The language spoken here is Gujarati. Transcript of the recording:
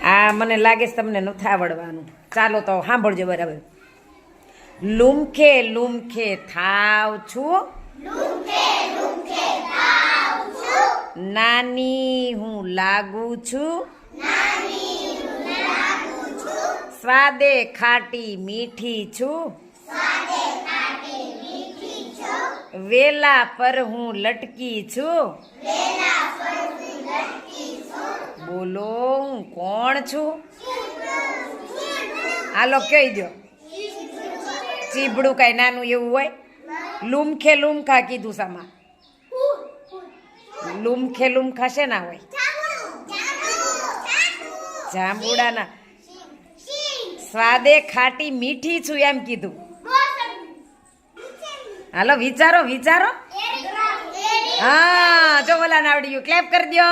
આ મને લાગે છે તમને નથી આવડવાનું. ચાલો તો સાંભળજો બરાબર. લુમખે લુમખે થાવ છું, નાની હું લાગુ છું, સ્વાદે ખાટી મીઠી છું, વેલા પર હું લટકી છું. બોલો હું કોણ છું? હાલો કહી દો. ચીબડું કઈ નાનું એવું હોય? લુમખે લુમખા કીધું સામા. લુમખે લુમખા છે ના હોય? જાંબુડાના. સ્વાદે ખાટી મીઠી છું એમ કીધું. હાલો વિચારો વિચારો. હા જો બોલાને આવડી ગયું. ક્લેપ કરી દો.